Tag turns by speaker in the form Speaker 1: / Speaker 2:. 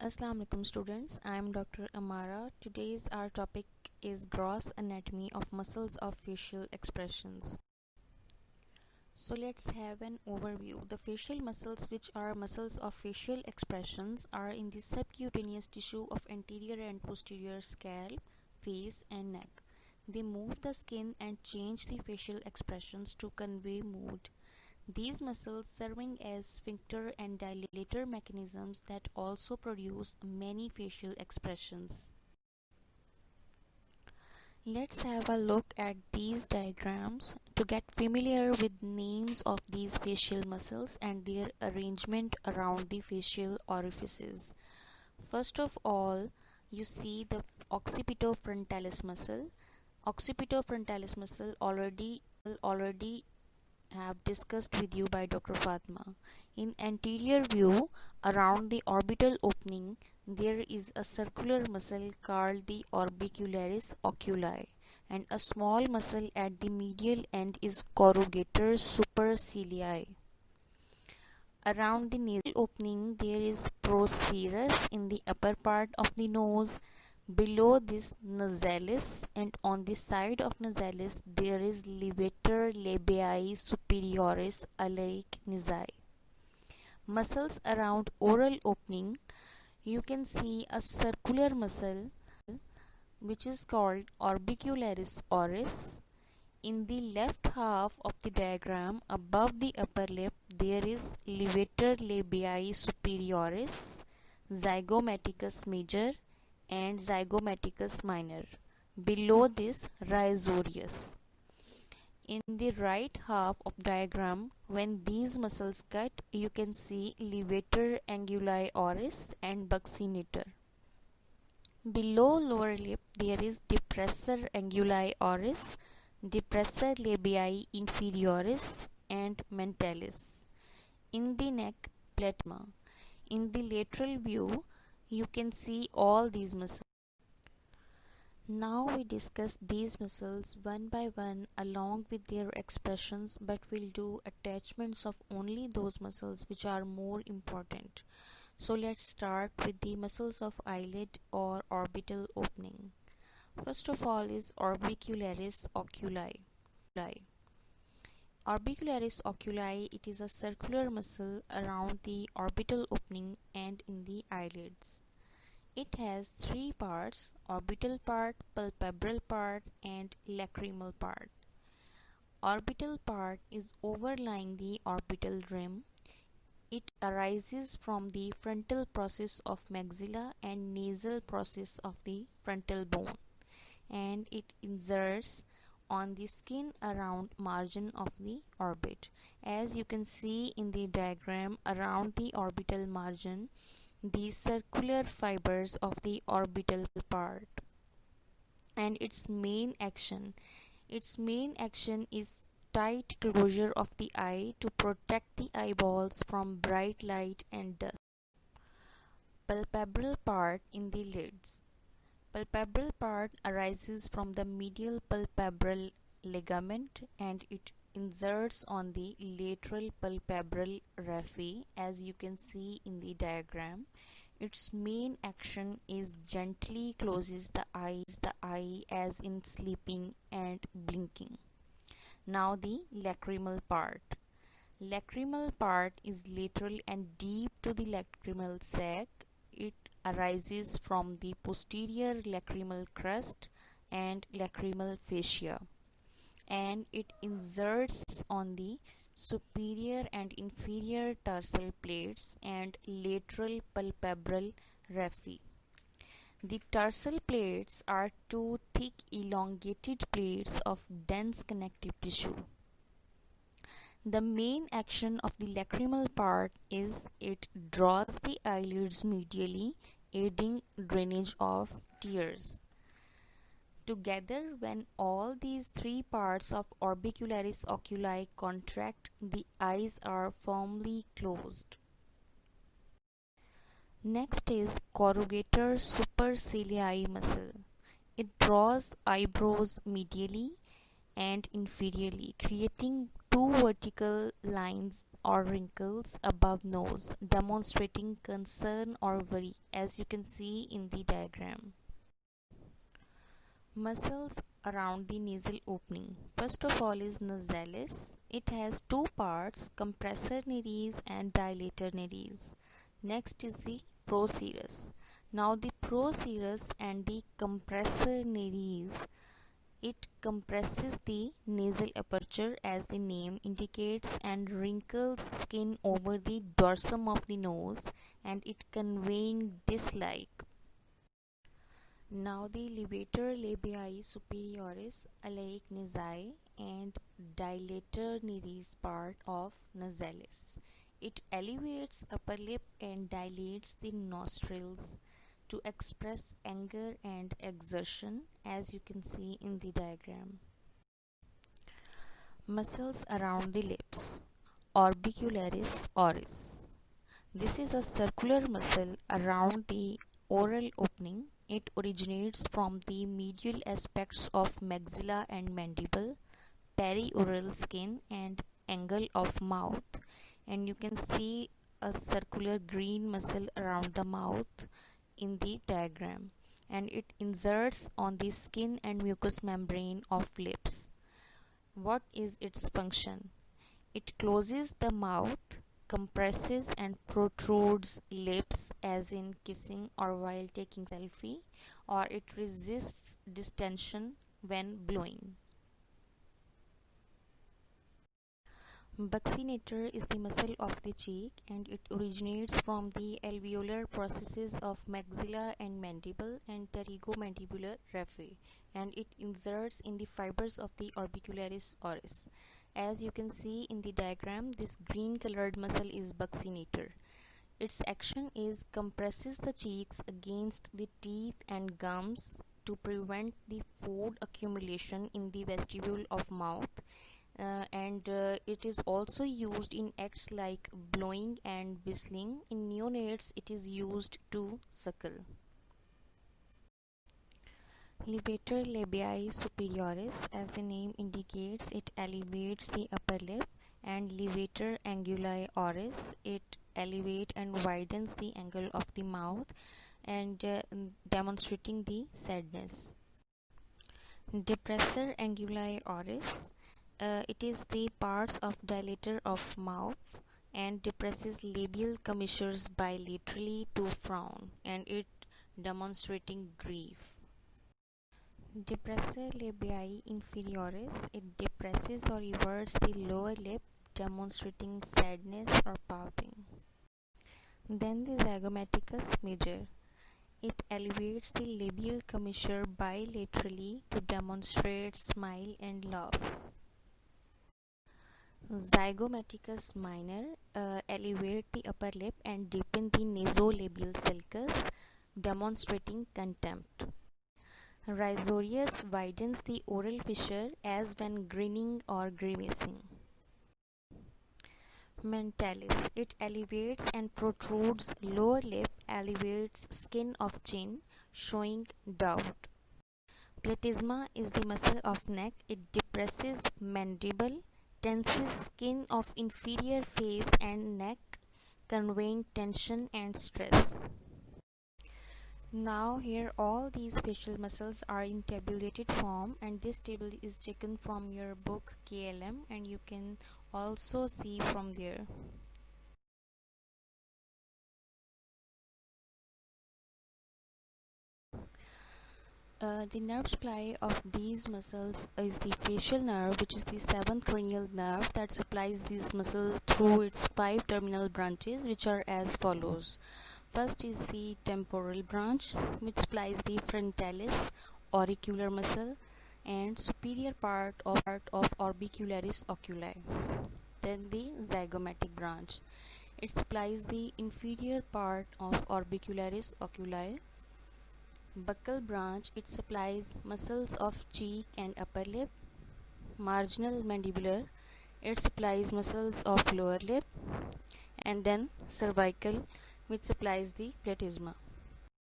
Speaker 1: Assalamu alaikum students, I am Dr. Amara. Today's our topic is gross anatomy of muscles of facial expressions. So let's have an overview. The facial muscles, which are muscles of facial expressions, are in the subcutaneous tissue of anterior and posterior scalp, face and neck. They move the skin and change the facial expressions to convey mood. These muscles serving as sphincter and dilator mechanisms that also produce many facial expressions. Let's have a look at these diagrams to get familiar with names of these facial muscles and their arrangement around the facial orifices. First of all, you see the occipitofrontalis muscle. Occipitofrontalis muscle already have discussed with you by Dr. Fatma. In anterior view, around the orbital opening, there is a circular muscle called the orbicularis oculi, and a small muscle at the medial end is corrugator supercilii. Around the nasal opening, there is procerus in the upper part of the nose. Below this nasalis, and on the side of nasalis there is levator labii superioris alaic nasi. Muscles around oral opening, you can see a circular muscle which is called orbicularis oris. In the left half of the diagram above the upper lip there is levator labii superioris, zygomaticus major and zygomaticus minor. Below this, rhizorius. In the right half of diagram, when these muscles cut, you can see levator anguli oris and buccinator. Below lower lip, there is depressor anguli oris, depressor labii inferioris and mentalis. In the neck, platma. In the lateral view, you can see all these muscles. Now we discuss these muscles one by one along with their expressions, but we'll do attachments of only those muscles which are more important. So let's start with the muscles of eyelid or orbital opening. First of all is orbicularis oculi. Orbicularis oculi, it is a circular muscle around the orbital opening and in the eyelids. It has three parts: orbital part, palpebral part and lacrimal part. Orbital part is overlying the orbital rim. It arises from the frontal process of maxilla and nasal process of the frontal bone, and it inserts on the skin around margin of the orbit. As you can see in the diagram, around the orbital margin, the circular fibers of the orbital part, and its main action is tight closure of the eye to protect the eyeballs from bright light and dust. Palpebral part in the lids. Palpebral part arises from the medial palpebral ligament and it inserts on the lateral palpebral raphe, as you can see in the diagram. Its main action is gently closes the eye as in sleeping and blinking. Now the lacrimal part. Lacrimal part is lateral and deep to the lacrimal sac. It arises from the posterior lacrimal crust and lacrimal fascia, and it inserts on the superior and inferior tarsal plates and lateral palpebral raphe. The tarsal plates are two thick elongated plates of dense connective tissue. The main action of the lacrimal part is it draws the eyelids medially, aiding drainage of tears. Together, when all these three parts of orbicularis oculi contract, the eyes are firmly closed. Next is corrugator supercilii muscle. It draws eyebrows medially and inferiorly, creating two vertical lines or wrinkles above nose, demonstrating concern or worry, as you can see in the diagram. Muscles around the nasal opening. First of all is nasalis. It has two parts, compressor nares and dilator nares. Next is the procerus. Now the procerus and the compressor nares, it compresses the nasal aperture as the name indicates and wrinkles skin over the dorsum of the nose, and it conveying dislike. Now the levator labii superioris, alaic nasi, and dilator nares part of nasalis. It elevates upper lip and dilates the nostrils to express anger and exertion, as you can see in the diagram. Muscles around the lips. Orbicularis oris. This is a circular muscle around the oral opening. It originates from the medial aspects of maxilla and mandible, perioral skin, and angle of mouth. And you can see a circular green muscle around the mouth in the diagram, and it inserts on the skin and mucous membrane of lips. What is its function? It closes the mouth, compresses and protrudes lips, as in kissing or while taking selfie, or it resists distension when blowing. Buccinator is the muscle of the cheek, and it originates from the alveolar processes of maxilla and mandible and pterygomandibular raphe, and it inserts in the fibers of the orbicularis oris. As you can see in the diagram, this green colored muscle is buccinator. Its action is compresses the cheeks against the teeth and gums to prevent the food accumulation in the vestibule of mouth, and it is also used in acts like blowing and whistling. In neonates, it is used to suckle. Levator labii superioris, as the name indicates, it elevates the upper lip, and levator anguli oris, it elevates and widens the angle of the mouth, and demonstrating the sadness. Depressor anguli oris, it is the parts of dilator of mouth and depresses labial commissures bilaterally to frown, and it demonstrating grief. Depressor labii inferioris, it depresses or everts the lower lip, demonstrating sadness or pouting. Then the zygomaticus major, it elevates the labial commissure bilaterally to demonstrate smile and laugh. Zygomaticus minor, elevate the upper lip and deepen the nasolabial sulcus, demonstrating contempt. Rhizorius widens the oral fissure as when grinning or grimacing. Mentalis, it elevates and protrudes lower lip, elevates skin of chin, showing doubt. Platysma is the muscle of neck. It depresses mandible, tenses skin of inferior face and neck, conveying tension and stress. Now here all these facial muscles are in tabulated form, and this table is taken from your book KLM, and you can also see from there. The nerve supply of these muscles is the facial nerve, which is the seventh cranial nerve that supplies these muscles through its 5 terminal branches, which are as follows. First is the temporal branch, which supplies the frontalis auricular muscle and superior part of orbicularis oculi. Then the zygomatic branch, it supplies the inferior part of orbicularis oculi. Buccal branch, it supplies muscles of cheek and upper lip. Marginal mandibular, it supplies muscles of lower lip. And then cervical, which supplies the platysma.